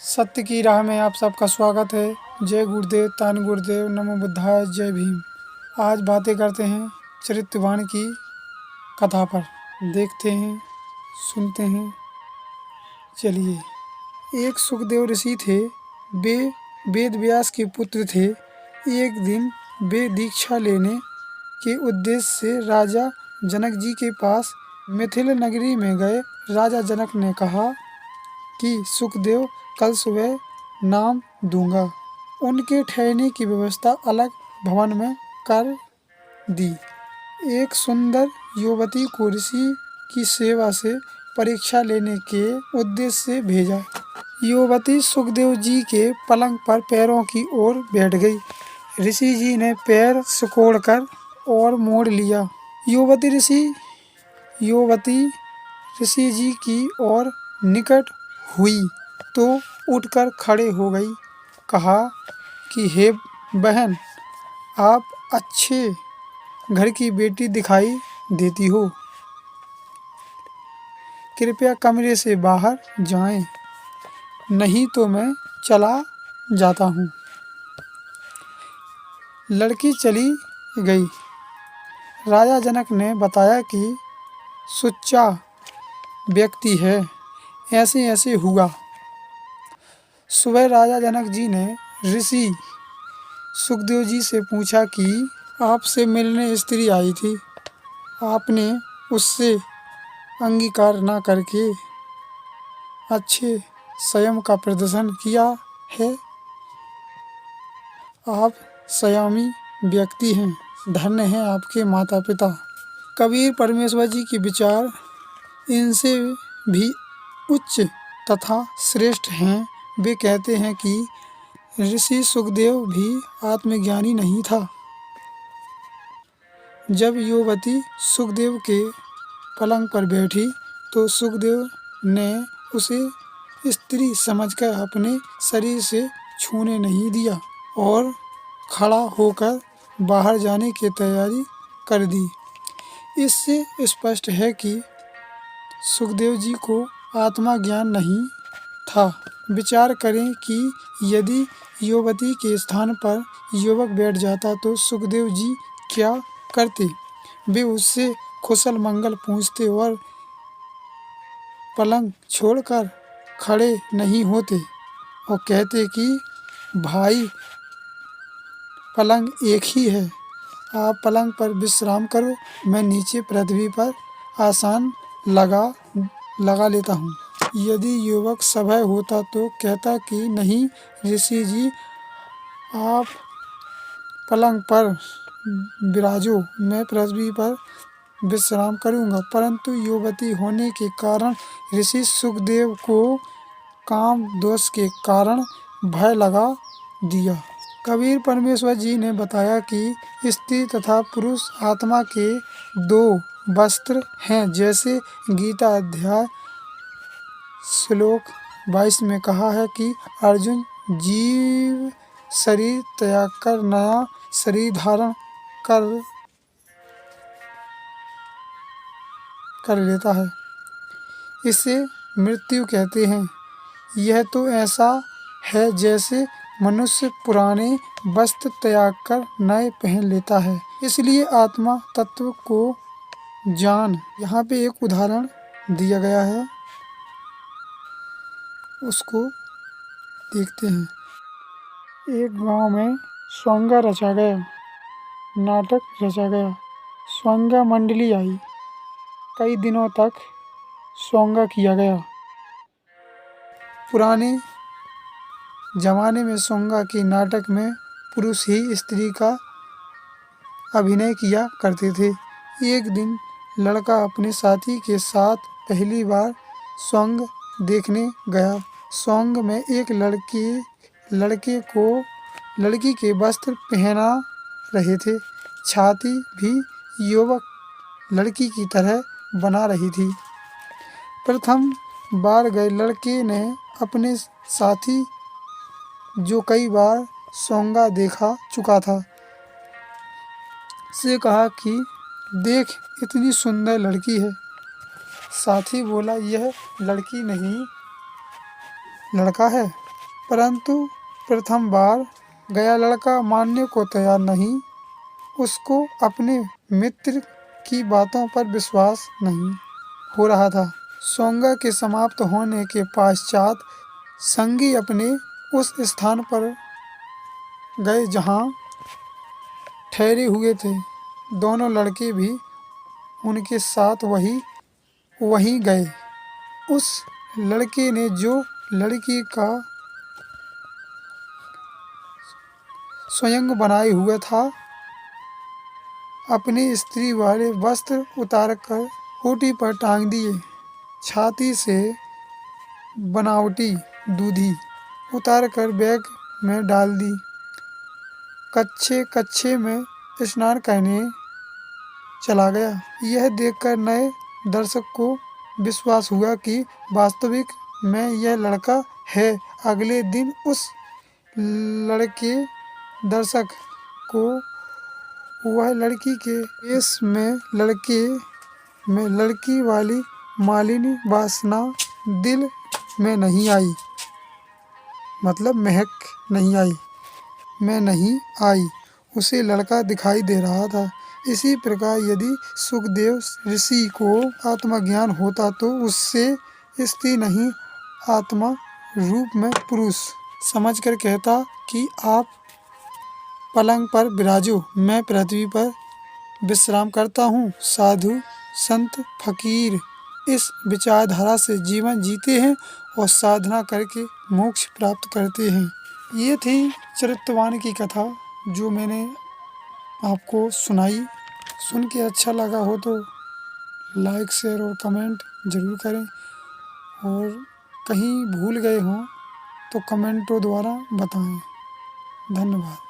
सत्य की राह में आप सबका स्वागत है। जय गुरुदेव, तान गुरुदेव, नमो बुद्धाय, जय भीम। आज बातें करते हैं चरित्रवान की कथा पर। देखते हैं, सुनते हैं। चलिए। एक सुखदेव ऋषि थे। वे वेद व्यास के पुत्र थे। एक दिन वे दीक्षा लेने के उद्देश्य से राजा जनक जी के पास मिथिल नगरी में गए। राजा जनक ने कहा कि सुखदेव कल सुबह नाम दूंगा। उनके ठहरने की व्यवस्था अलग भवन में कर दी। एक सुंदर युवती को ऋषि की सेवा से परीक्षा लेने के उद्देश्य से भेजा। युवती सुखदेव जी के पलंग पर पैरों की ओर बैठ गई। ऋषि जी ने पैर सिकोड़कर और मोड़ लिया। युवती ऋषि जी की ओर निकट हुई तो उठकर खड़े हो गई। कहा कि हे बहन, आप अच्छे घर की बेटी दिखाई देती हो। कृपया कमरे से बाहर जाएं, नहीं तो मैं चला जाता हूँ। लड़की चली गई। राजा जनक ने बताया कि सुच्चा व्यक्ति है, ऐसे ऐसे हुआ। सुबह राजा जनक जी ने ऋषि सुखदेव जी से पूछा कि आपसे मिलने स्त्री आई थी। आपने उससे अंगीकार न करके अच्छे संयम का प्रदर्शन किया है। आप संयमी व्यक्ति हैं। धन्य हैं आपके माता पिता। कबीर परमेश्वर जी के विचार इनसे भी उच्च तथा श्रेष्ठ हैं। वे कहते हैं कि ऋषि सुखदेव भी आत्मज्ञानी नहीं था। जब युवती सुखदेव के पलंग पर बैठी तो सुखदेव ने उसे स्त्री समझकर अपने शरीर से छूने नहीं दिया और खड़ा होकर बाहर जाने की तैयारी कर दी। इससे स्पष्ट है कि सुखदेव जी को आत्मा ज्ञान नहीं था। विचार करें कि यदि युवती के स्थान पर युवक बैठ जाता तो सुखदेव जी क्या करते। वे उससे कुशल मंगल पूछते और पलंग छोड़कर खड़े नहीं होते और कहते कि भाई, पलंग एक ही है, आप पलंग पर विश्राम करो, मैं नीचे पृथ्वी पर आसन लगा लेता हूँ। यदि युवक सभय होता तो कहता कि नहीं ऋषि जी, आप पलंग पर विराजो, मैं पृथ्वी पर विश्राम करूँगा। परंतु युवती होने के कारण ऋषि सुखदेव को काम दोष के कारण भय लगा दिया। कबीर परमेश्वर जी ने बताया कि स्त्री तथा पुरुष आत्मा के दो वस्त्र हैं। जैसे गीता अध्याय श्लोक 22 में कहा है कि अर्जुन, जीव शरीर त्याग कर नया शरीर धारण कर लेता है, इसे मृत्यु कहते हैं। यह तो ऐसा है जैसे मनुष्य पुराने वस्त्र त्याग कर नए पहन लेता है। इसलिए आत्मा तत्व को जान। यहाँ पे एक उदाहरण दिया गया है, उसको देखते हैं। एक गांव में स्वांगा रचा गया, नाटक रचा गया। स्वांगा मंडली आई। कई दिनों तक स्वांगा किया गया। पुराने जमाने में स्वांगा के नाटक में पुरुष ही स्त्री का अभिनय किया करते थे। एक दिन लड़का अपने साथी के साथ पहली बार स्वांग देखने गया। स्वांग में एक लड़के को लड़की के वस्त्र पहना रहे थे। छाती भी युवक लड़की की तरह बना रही थी। प्रथम बार गए लड़के ने अपने साथी, जो कई बार स्वांगा देखा चुका था, से कहा कि देख, इतनी सुंदर लड़की है। साथी बोला, यह लड़की नहीं लड़का है। परंतु प्रथम बार गया लड़का मानने को तैयार नहीं। उसको अपने मित्र की बातों पर विश्वास नहीं हो रहा था। सोंगा के समाप्त होने के पश्चात संगी अपने उस स्थान पर गए जहां ठहरे हुए थे। दोनों लड़के भी उनके साथ वहीं गए। उस लड़के ने जो लड़की का स्वयं बनाए हुआ था, अपने स्त्री वाले वस्त्र उतारकर ओटी पर टांग दिए। छाती से बनावटी दूधी उतारकर बैग में डाल दी। कच्छे में स्नान करने चला गया। यह देखकर नए दर्शक को विश्वास हुआ कि वास्तविक में यह लड़का है। अगले दिन उस लड़के दर्शक को वह लड़की के केस में लड़की वाली मालिनी वासना दिल में नहीं आई, मतलब महक नहीं आई। उसे लड़का दिखाई दे रहा था। इसी प्रकार यदि सुखदेव ऋषि को आत्मज्ञान होता तो उससे स्त्री नहीं, आत्मा रूप में पुरुष समझकर कहता कि आप पलंग पर विराजो, मैं पृथ्वी पर विश्राम करता हूँ। साधु संत फकीर इस विचारधारा से जीवन जीते हैं और साधना करके मोक्ष प्राप्त करते हैं। ये थी चरित्रवान की कथा जो मैंने आपको सुनाई। सुन के अच्छा लगा हो तो लाइक, शेयर और कमेंट ज़रूर करें, और कहीं भूल गए हों तो कमेंटों द्वारा बताएं। धन्यवाद।